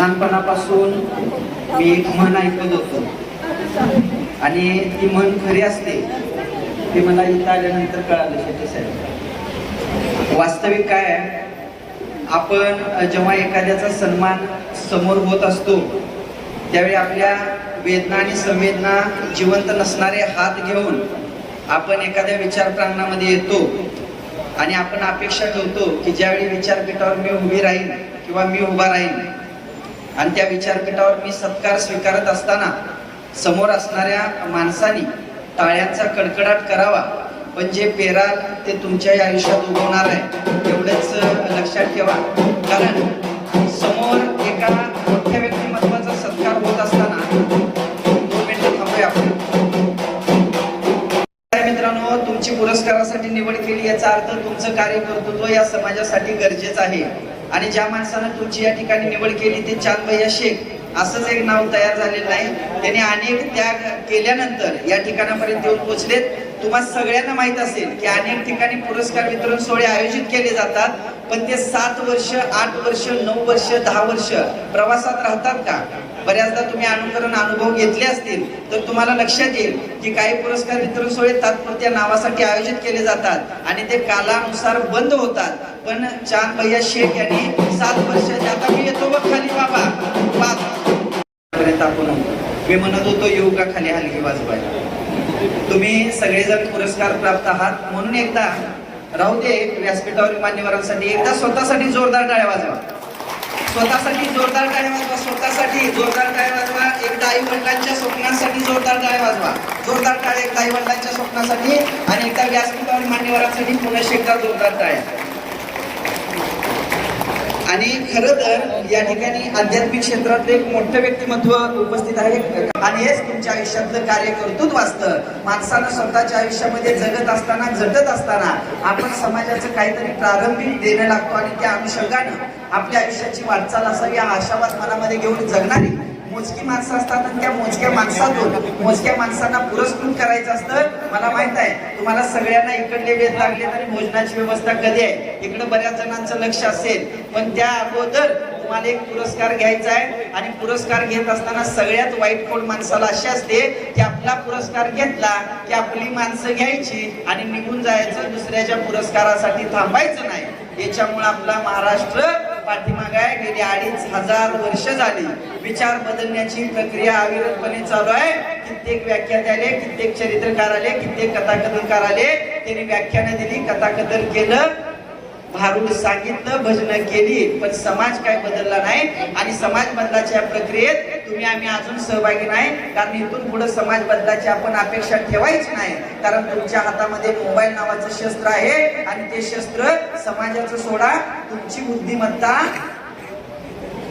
लहानपणापासून मी एक म्हण ऐकत होतो आणि ती म्हण खरी असते ते मला इथं आल्यानंतर कळालं. शेट्टी साहेब, वास्तविक काय आहे, आपण जेव्हा एखाद्याचा सन्मान समोर होत असतो त्यावेळी आपल्या वेदना आणि संवेदना जिवंत नसणारे हात घेऊन आपण एखाद्या विचार प्रांगणामध्ये येतो आणि आपण अपेक्षा ठेवतो की ज्यावेळी विचारपीठावर मी उभी राहीन किंवा मी उभा राहीन आणि त्या विचारपीठावर मी सत्कार स्वीकारत असताना समोर असणाऱ्या माणसाने टाळ्यांचा कडकडाट करावा, पण जे पेराल ते तुमच्या आयुष्यात उगवणार आहे एवढंच लक्षात ठेवा. कारण समोर एका मोठ्या व्यक्तिमत्वाचा सत्कार होत असताना 2 मिनिटं थांबूया आपण. मित्रांनो, तुमची पुरस्कारासाठी निवड केली याचा अर्थ तुमचं कार्य कर्तृत्व या समाजासाठी गरजेचं आहे आणि ज्या माणसानं तुमची या ठिकाणी निवड केली ते चांद भैया शेख असंच एक नाव तयार झालेलं नाही. त्यांनी अनेक त्याग केल्यानंतर या ठिकाणापर्यंत येऊन पोहोचलेत. तुम्हाला सगळ्यांना माहित असेल की अनेक ठिकाणी पुरस्कार वितरण सोहळे आयोजित केले जातात, पण ते 7 वर्ष 8 वर्ष 9 वर्ष 10 वर्ष प्रवासात राहतात का? बऱ्याचदा तुम्ही अनुकरण अनुभव घेतले असतील तर तुम्हाला लक्षात येईल की काही पुरस्कार वितरण सोहळे तात्पुरत्या नावासाठी आयोजित केले जातात आणि ते कालानुसार बंद होतात. पण चांद भैया शेख यांनी 7 वर्ष, आता मी येतो बघ खाली बाबा, आपण मी म्हणत होतो येऊ का खाली हलगी वाजवायला. तुम्ही सगळेजण पुरस्कार प्राप्त आहात म्हणून एकदा राहू दे व्यासपीठावरील मान्यवरांसाठी एकदा स्वतःसाठी जोरदार टाळ्या वाजवा. स्वतःसाठी जोरदार टाळ्या वाजवा. स्वतःसाठी जोरदार टाळ्या वाजवा. एकदा आई वडिलांच्या स्वप्नांसाठी जोरदार टाळ्या वाजवा. जोरदार टाळ्या एकदा आई वडिलांच्या स्वप्नासाठी आणि एकदा व्यासपीठावरील मान्यवरांसाठी पुन्हा एकदा जोरदार टाळ्या. आणि खरं तर या ठिकाणी आध्यात्मिक क्षेत्रात एक मोठं व्यक्तिमत्व उपस्थित आहे आणि हेच तुमच्या आयुष्यातलं कार्य कर्तृत्व असतं. माणसानं स्वतःच्या आयुष्यामध्ये जगत असताना झटत असताना आपण समाजाचं काहीतरी प्रारंभिक देणं लागतो आणि त्या अनुषंगानं आपल्या आयुष्याची वाटचाल असावी हा आशावाद मनामध्ये घेऊन जगणारी मोजकी माणसं असतात आणि त्या मोजक्या माणसातून मोजक्या माणसांना पुरस्कृत करायचं असतं. मला माहित आहे तुम्हाला सगळ्यांना इकडले वेध लागले तरी भोजनाची व्यवस्था कधी आहे इकडे बऱ्याच जणांचं लक्ष असेल, पण त्या अगोदर तुम्हाला एक पुरस्कार घ्यायचा आहे आणि पुरस्कार घेत असताना सगळ्यात वाईट खोड माणसाला अशी असते की आपला पुरस्कार घेतला की आपली माणसं घ्यायची आणि निघून जायचं, दुसऱ्याच्या पुरस्कारासाठी थांबायचं नाही. याच्यामुळे आपला महाराष्ट्र पाठीमागे आहे. गेली 2500 वर्ष झाली विचार बदलण्याची प्रक्रिया अविरतपणे चालू आहे. कित्येक व्याख्याते आले, कित्येक चरित्रकार आले, कित्येक कथाकथनकार आले, त्यांनी व्याख्यानं दिली, कथाकथन केलं, भारूड सांगितलं, भजनं केली, पण समाज काय बदलला नाही आणि समाज बदलाच्या प्रक्रियेत तुम्ही आम्ही अजून सहभागी नाही. कारण इथून पुढे समाज बदलाची आपण अपेक्षा ठेवायची नाही, कारण तुमच्या हातामध्ये मोबाईल नावाचं शस्त्र आहे आणि ते शस्त्र समाजाचं सोडा तुमची बुद्धिमत्ता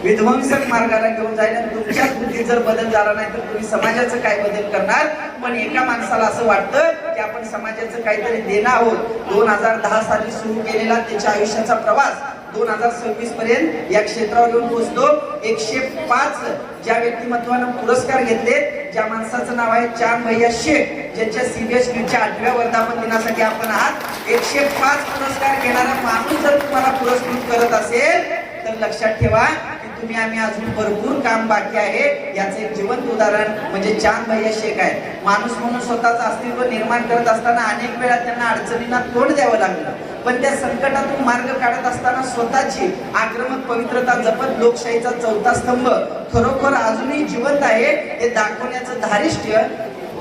विध्वंसक मार्गाला घेऊन जाईल आणि तुमच्या बुद्धीत जर बदल झाला नाही तर तुम्ही समाजाचं काय बदल करणार. पण एका माणसाला असं वाटतं की आपण समाजाचं काहीतरी देणं आहोत. 2010 साली सुरू केलेला त्याच्या आयुष्याचा प्रवास 2026 पर्यंत या क्षेत्रावर येऊन पोहोचतो. 105 ज्या व्यक्तिमत्वानं पुरस्कार घेतले, ज्या माणसाचं नाव आहे चांद भैया शेख, ज्यांच्या CBSEच्या 8व्या वर्धापन दिनासाठी आपण आहात. 105 पुरस्कार घेणारा माणूस जर तुम्हाला पुरस्कृत करत असेल तर लक्षात ठेवा की तुम्ही आम्ही अजून भरपूर काम बाकी आहे. याचं एक जिवंत उदाहरण म्हणजे चांद भैया शेख आहे. माणूस म्हणून स्वतःचं अस्तित्व निर्माण करत असताना अनेक वेळा त्यांना अडचणींना तोंड द्यावं लागलं, पण त्या संकटातून मार्ग काढत असताना स्वतःची आक्रमक पवित्रता जपत लोकशाहीचा 4था स्तंभ खरोखर अजूनही जिवंत आहे हे दाखवण्याचं धारिष्ट्य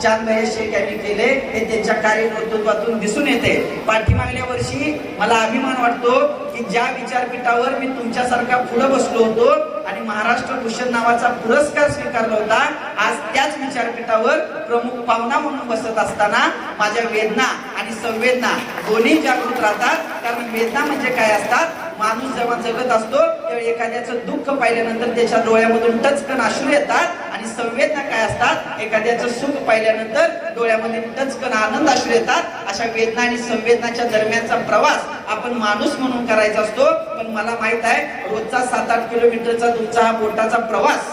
चांद भैया शेख यांनी केले. हे त्यांच्या कार्यकर्तृत्वातून दिसून येते. पाठीमागल्या वर्षी मला अभिमान वाटतो की ज्या विचारपीठावर मी तुमच्यासारखा पुढे बसलो होतो आणि महाराष्ट्र भूषण नावाचा पुरस्कार स्वीकारला होता, आज त्याच विचारपीठावर प्रमुख पाहुणा म्हणून बसत असताना माझ्या वेदना आणि संवेदना दोन्ही जागृत राहतात. कारण वेदना म्हणजे काय असतात, माणूस जेव्हा जगत असतो तेव्हा एखाद्याचं दुःख पाहिल्यानंतर त्याच्या डोळ्यामधून टचकन अश्रू येतात आणि संवेदना काय असतात, एखाद्याचं सुख पाहिल्यानंतर डोळ्यामध्ये टचकन आनंद अश्रू येतात. अशा वेदना आणि संवेदनाच्या दरम्यानचा प्रवास आपण माणूस म्हणून करायचा असतो. पण मला माहित आहे रोजचा 7-8 किलोमीटरचा तुमचा हा बोटाचा प्रवास,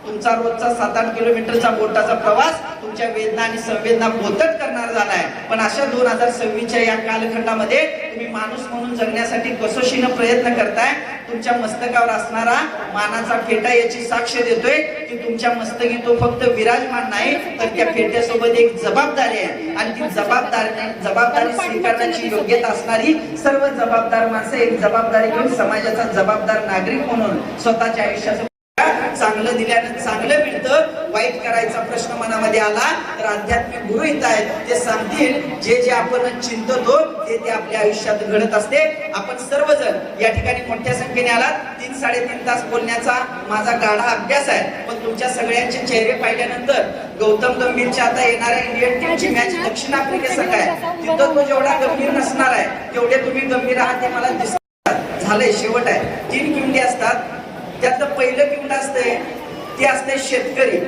तुमचा रोजचा 7-8 किलोमीटरचा बोटाचा प्रवास तुमच्या वेदना आणि संवेदना बोधक करणार झालाय। पण अशा 2026च्या या कालखंडामध्ये तुम्ही माणूस म्हणून जगण्यासाठी कसोशीनं प्रयत्न करताय। तुमच्या मस्तकावर असणारा मानाचा फेटा याची साक्ष देतोय की तुमच्या मस्तकी तो फक्त विराजमान नाही, तर त्या फेट्यासोबत एक जबाबदारी आहे आणि ती जबाबदारी स्वीकारण्याची योग्यता असणारी सर्व जबाबदार माणसं एक जबाबदारी घेऊन समाजाचा जबाबदार नागरिक म्हणून स्वतःच्या आयुष्याचं चांगलं दिल्यानं चांगलं मिळतं। वाईट करायचा प्रश्न मनामध्ये आला तर आध्यात्मिक गुरु इथं आहेत, ते सांगतील जे जे आपण चिंततो ते आपल्या आयुष्यात घडत असते। आपण सर्वजण या ठिकाणी मोठ्या संख्येने आलात। 3-3.5 तास बोलण्याचा माझा गाढा अभ्यास आहे, पण तुमच्या सगळ्यांचे चेहरे पाहिल्यानंतर गौतम गंभीरच्या आता येणाऱ्या इंडियन टीमची मॅच दक्षिण आफ्रिकेसंग आहे, तिथं तो जेवढा गंभीर नसणार आहे तेवढे तुम्ही गंभीर आहात हे मला दिसत झालंय। शेवट आहे, 3 किंडी असतात, त्यातलं पहिलं किंड असते ते असते शेतकरी।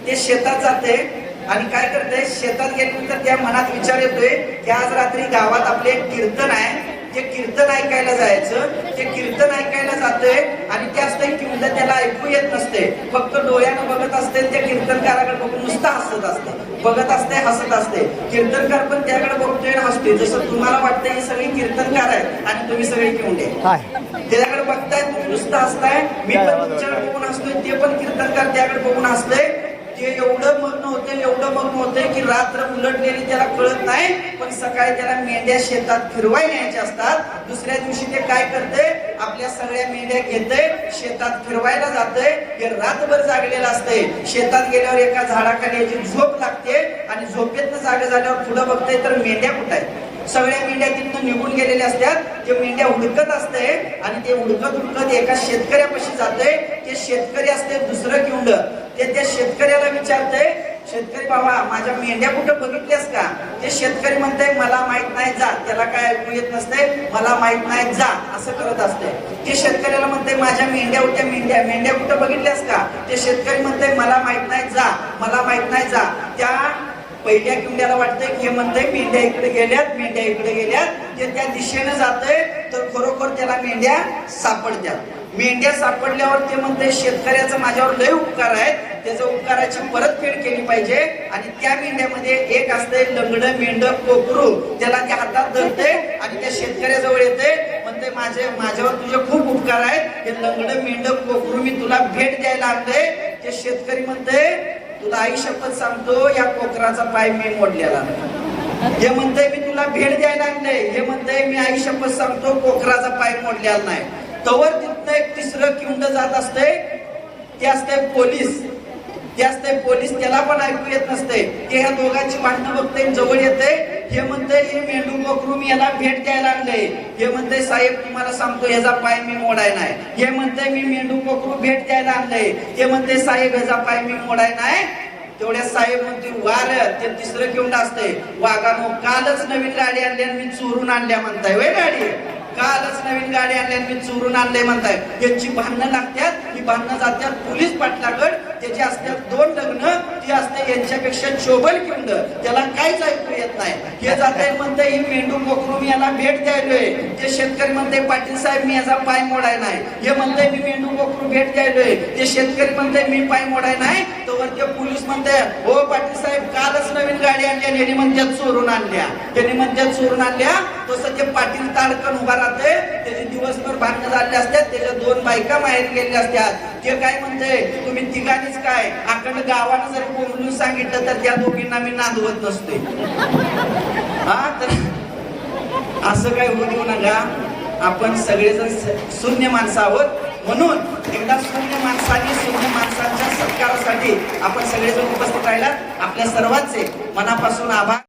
ते शेतात जाते आणि काय करते, शेतात गेल्यानंतर त्या मनात विचार येतोय की आज रात्री गावात आपले एक कीर्तन आहे, ते कीर्तन ऐकायला जायचं। ते कीर्तन ऐकायला जाते आणि ते असते किंड त्याला ऐकू येत नसते, फक्त डोळ्यानं बघत असते, त्या कीर्तनकाराकडे बघून नुसतं हसत असते, बघत असते हसत असते। कीर्तनकार पण त्याकडे बघतोय हसतोय, जसं तुम्हाला वाटतंय ही सगळी कीर्तनकार आहेत आणि तुम्ही सगळे किंडे। त्याच्याकडे बघताय, तुम्ही नुसतं हसताय, मी पण तुमच्याकडे बघून हसतोय, ते पण कीर्तनकार त्याकडे बघून हसतोय। ते एवढं मग्न होते की रात्र उलटलेली त्याला कळत नाही, पण सकाळी त्याला मेंढ्या शेतात फिरवाय न्यायच्या असतात। दुसऱ्या दिवशी ते काय करते, आपल्या सगळ्या मेंढ्या घेते शेतात फिरवायला जाते। हे रातभर जागलेलं असते, शेतात गेल्यावर एका झाडाखाली याची झोप लागते आणि झोपेतनं जागा झाल्यावर पुढे बघते तर मेंढ्या कुठं आहेत, सगळ्या मेंढ्या तिथून निघून गेलेल्या असतात। ते मेंढ्या हुडकत असते आणि ते हुडकत एका शेतकऱ्यापाशी जाते। ते शेतकरी असते दुसरं किंड, ते त्या शेतकऱ्याला विचारते, शेतकरी बाबा माझ्या मेंढ्या कुठं बघितल्यास का? ते शेतकरी म्हणते मला माहित नाही, जा, त्याला काय ऐकू येत नसते, मला माहित नाही, जा, असं करत असते। ते शेतकऱ्याला म्हणते माझ्या मेंढ्या होत्या, मेंढ्या कुठं बघितल्यास का? ते शेतकरी म्हणते मला माहित नाही, जा, मला माहित नाही, जा। त्या पहिल्या किंड्याला वाटतंय की हे म्हणतंय मेंढ्या इकडे गेल्यात, मेंढ्या इकडे गेल्यात, ते त्या दिशेने जातंय तर खरोखर त्याला मेंढ्या सापडत्यात। मेंढ्या सापडल्यावर ते म्हणते शेतकऱ्याचा माझ्यावर लय उपकार आहेत, त्याच्या उपकाराची परतफेड केली पाहिजे। आणि त्या मेंढ्यामध्ये एक असते लंगडं मेंढं कोकरू, त्याला त्या हातात धरते आणि त्या शेतकऱ्याजवळ येते, म्हणते माझ्यावर तुझे खूप उपकार आहेत, हे लंगडं मेंढं कोकरू मी तुला भेट द्यायला आणते। ते शेतकरी म्हणते तुला आई शपथ सांगतो या कोकराचा पाय मी मोडलेला नाही। हे म्हणते मी तुला भेट द्यायला आणले, हे म्हणते मी आई शपथ सांगतो कोकराचा पाय मोडलेला नाही। तवर तिथं एक तिसरं किंड जात असते, ते असते पोलीस। ते असते पोलीस, त्याला पण ऐकू येत नसते, ते ह्या दोघांची भांडणं बघते, जवळ येते। हे म्हणते हे मेंढू कोकरू मी याला भेट द्यायला आणले, हे म्हणते साहेब तुम्हाला सांगतो ह्याचा पाय मी मोडाय नाही। हे म्हणते मी मेंढू कोकरू भेट द्यायला आणले, हे म्हणते साहेब ह्याचा पाय मी मोडाय नाही। तेवढ्या साहेब म्हणते वार, ते तिसरं किंड असते, वागानो कालच नवीन गाडी आणली आणि मी चोरून आणल्या म्हणताय वय गाडी, कालच नवीन गाडी आणली आणि मी चोरून आणले म्हणताय। यांची भांडणं लागतात, ही भांडणं जातात पोलीस पाटलाकड, त्याची असतात 2 लग्न, ती असते यांच्यापेक्षा चोबल किंड, त्याला काहीच ऐकू येत नाही। हे जाते म्हणते ही मेंढू कोकरू मी याला भेट द्यायलोय, ते शेतकरी म्हणते पाटील साहेब मी याचा पाय मोडाय नाही। हे म्हणते मी मेंढू कोकरू भेट द्यायलोय, ते शेतकरी म्हणते मी पाय मोडाय नाही। तोवर ते पोलीस म्हणते हो पाटील साहेब कालच नवीन गाडी आणली आणि यांनी म्हणतात चोरून आणल्या, त्यांनी म्हणतात चोरून आणल्या। तसं ते पाटील ताडकन उभा राहते, त्याचे दिवसभर भांडणं झाले असतात, त्याच्या 2 बायका माहेर गेलेल्या असतात। ते काय म्हणते तुम्ही तिघांनीच काय अखंड गावानं जर बोलून सांगितलं तर त्या दोघींना मी नांदवत नसते। हा तर असं काय होऊ देऊ नका, आपण सगळेजण शून्य माणसं आहोत, म्हणून एकदा शून्य माणसांनी शून्य माणसांच्या सत्कारासाठी आपण सगळेजण उपस्थित राहिलात, आपल्या सर्वांचे मनापासून आभार।